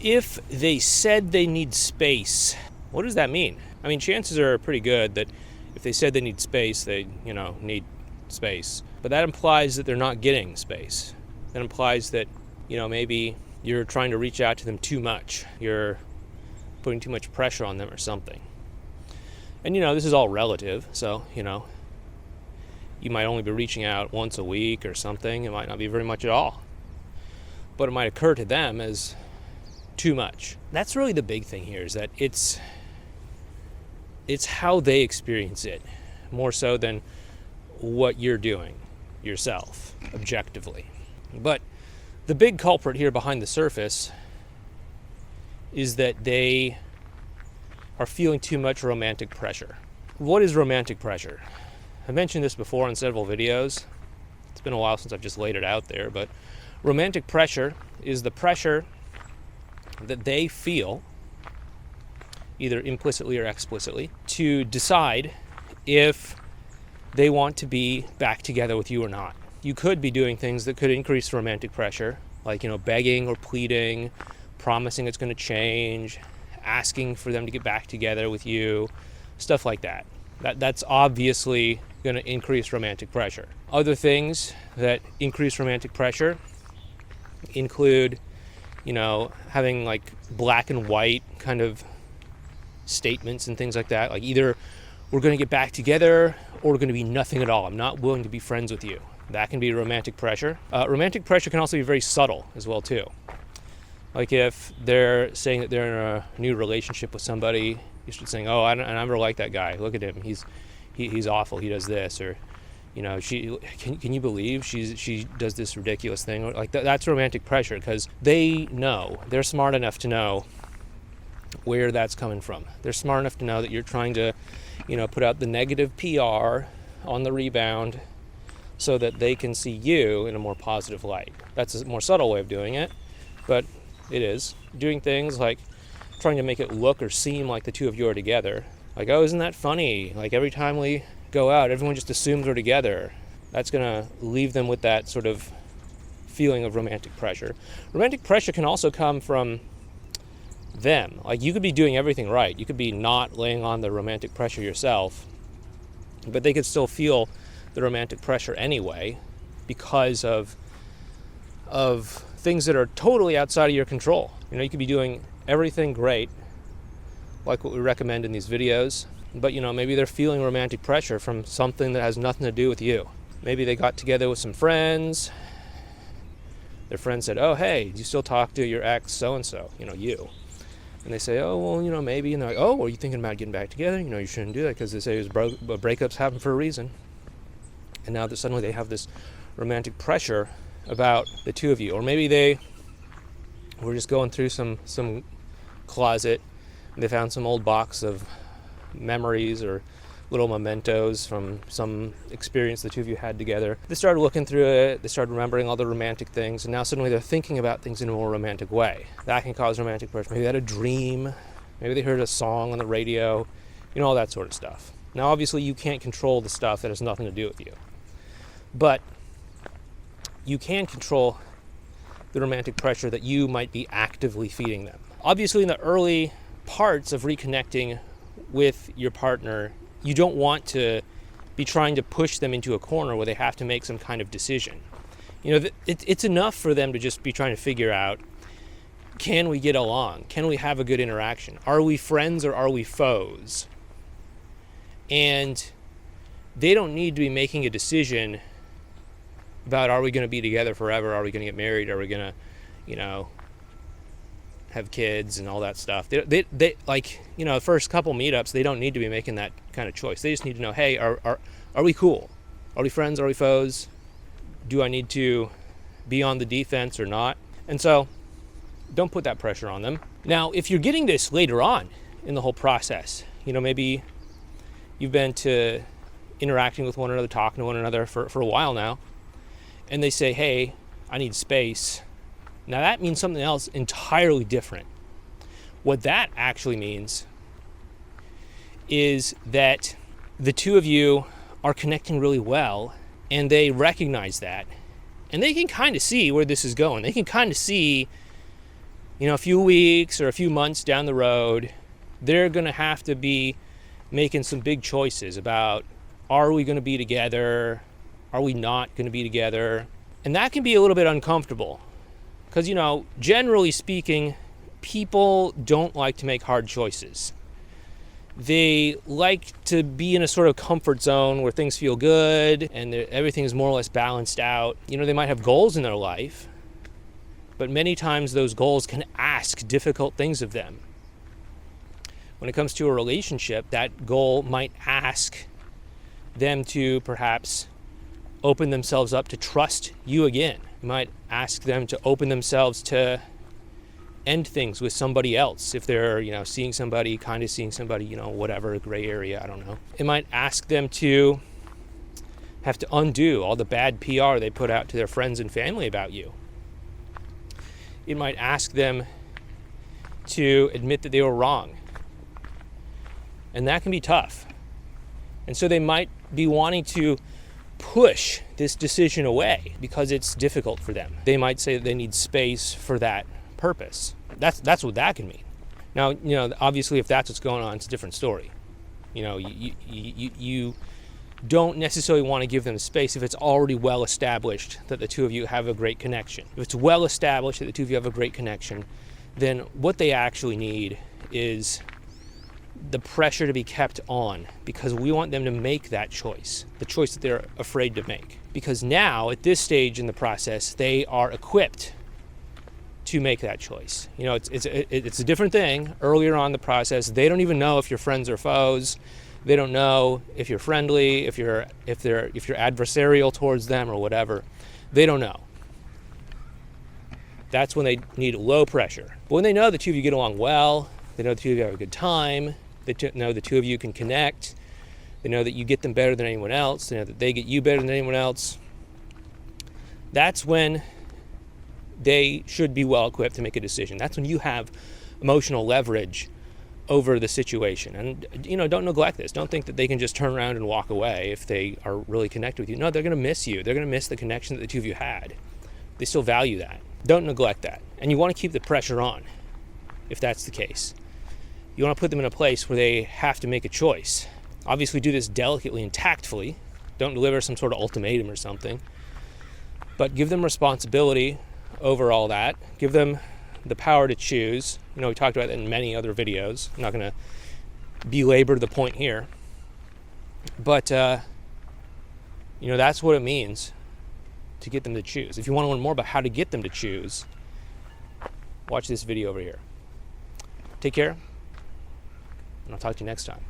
If they said they need space, what does that mean? I mean, chances are pretty good that if they said they need space, they, need space. But that implies that they're not getting space. That implies that, maybe you're trying to reach out to them too much. You're putting too much pressure on them or something. And, this is all relative. So, you might only be reaching out once a week or something. It might not be very much at all. But it might occur to them as too much. That's really the big thing here, is that it's how they experience it, more so than what you're doing yourself, objectively. But the big culprit here behind the surface is that they are feeling too much romantic pressure. What is romantic pressure? I mentioned this before in several videos. It's been a while since I've just laid it out there, but romantic pressure is the pressure that they feel, either implicitly or explicitly, to decide if they want to be back together with you or not. You could be doing things that could increase romantic pressure, like, begging or pleading, promising it's going to change, asking for them to get back together with you, stuff like that. That's obviously going to increase romantic pressure. Other things that increase romantic pressure include, having like black and white kind of statements and things like that. Like, either we're going to get back together or we're going to be nothing at all. I'm not willing to be friends with you. That can be romantic pressure. Romantic pressure can also be very subtle as well too. Like, if they're saying that they're in a new relationship with somebody, you should saying, "Oh, I never like that guy. Look at him. He's awful. He does this," or, she can you believe she does this ridiculous thing? Like, that's romantic pressure, because they're smart enough to know where that's coming from. They're smart enough to know that you're trying to, put out the negative PR on the rebound so that they can see you in a more positive light. That's a more subtle way of doing it, but it is. Doing things like trying to make it look or seem like the two of you are together. Like, "Oh, isn't that funny? Like, every time we go out, everyone just assumes we're together." That's going to leave them with that sort of feeling of romantic pressure. Romantic pressure can also come from them. Like, you could be doing everything right. You could be not laying on the romantic pressure yourself, but they could still feel the romantic pressure anyway because of things that are totally outside of your control. You could be doing everything great, like what we recommend in these videos, but maybe they're feeling romantic pressure from something that has nothing to do with you. Maybe they got together with some friends. Their friend said, "Oh, hey, do you still talk to your ex so-and-so?" You. And they say, "Oh, well, maybe." And they're like, "Oh, are you thinking about getting back together? You shouldn't do that," because they say breakups happen for a reason. And now that suddenly they have this romantic pressure about the two of you. Or maybe they were just going through some closet and they found some old box of memories or little mementos from some experience the two of you had together. They started looking through it, they started remembering all the romantic things, and now suddenly they're thinking about things in a more romantic way. That can cause romantic pressure. Maybe they had a dream, maybe they heard a song on the radio, all that sort of stuff. Now, obviously, you can't control the stuff that has nothing to do with you, but you can control the romantic pressure that you might be actively feeding them. Obviously, in the early parts of reconnecting with your partner, you don't want to be trying to push them into a corner where they have to make some kind of decision. It's enough for them to just be trying to figure out, can we get along? Can we have a good interaction? Are we friends or are we foes? And they don't need to be making a decision about, are we going to be together forever? Are we going to get married? Are we going to, have kids and all that stuff? They the first couple meetups, they don't need to be making that kind of choice. They just need to know, hey, are we cool? Are we friends? Are we foes? Do I need to be on the defense or not? And so don't put that pressure on them. Now, if you're getting this later on in the whole process, maybe you've been to interacting with one another, talking to one another for a while now, and they say, "Hey, I need space." Now that means something else entirely different. What that actually means is that the two of you are connecting really well, and they recognize that, and they can kind of see where this is going. They can kind of see, a few weeks or a few months down the road, they're going to have to be making some big choices about, are we going to be together? Are we not going to be together? And that can be a little bit uncomfortable because, generally speaking, people don't like to make hard choices. They like to be in a sort of comfort zone where things feel good and everything is more or less balanced out. They might have goals in their life, but many times those goals can ask difficult things of them. When it comes to a relationship, that goal might ask them to perhaps open themselves up to trust you again. It might ask them to open themselves to end things with somebody else if they're, seeing somebody, whatever, gray area, I don't know. It might ask them to have to undo all the bad PR they put out to their friends and family about you. It might ask them to admit that they were wrong. And that can be tough. And so they might be wanting to push this decision away because it's difficult for them. They might say that they need space for that purpose. That's what that can mean. Now, obviously if that's what's going on, it's a different story. You don't necessarily want to give them space if it's already well established that the two of you have a great connection. If it's well established that the two of you have a great connection, then what they actually need is the pressure to be kept on, because we want them to make that choice, the choice that they're afraid to make. Because now, at this stage in the process, they are equipped to make that choice. It's a different thing earlier on in the process. They don't even know if you're friends or foes. They don't know if you're friendly, if you're adversarial towards them or whatever. They don't know. That's when they need low pressure. But when they know the two of you get along well, they know the two of you have a good time, they know the two of you can connect, they know that you get them better than anyone else, they know that they get you better than anyone else, that's when they should be well equipped to make a decision. That's when you have emotional leverage over the situation. And, don't neglect this. Don't think that they can just turn around and walk away if they are really connected with you. No, they're going to miss you. They're going to miss the connection that the two of you had. They still value that. Don't neglect that. And you want to keep the pressure on if that's the case. You want to put them in a place where they have to make a choice. Obviously do this delicately and tactfully. Don't deliver some sort of ultimatum or something. But give them responsibility over all that. Give them the power to choose. We talked about that in many other videos. I'm not going to belabor the point here. But, that's what it means to get them to choose. If you want to learn more about how to get them to choose, watch this video over here. Take care, and I'll talk to you next time.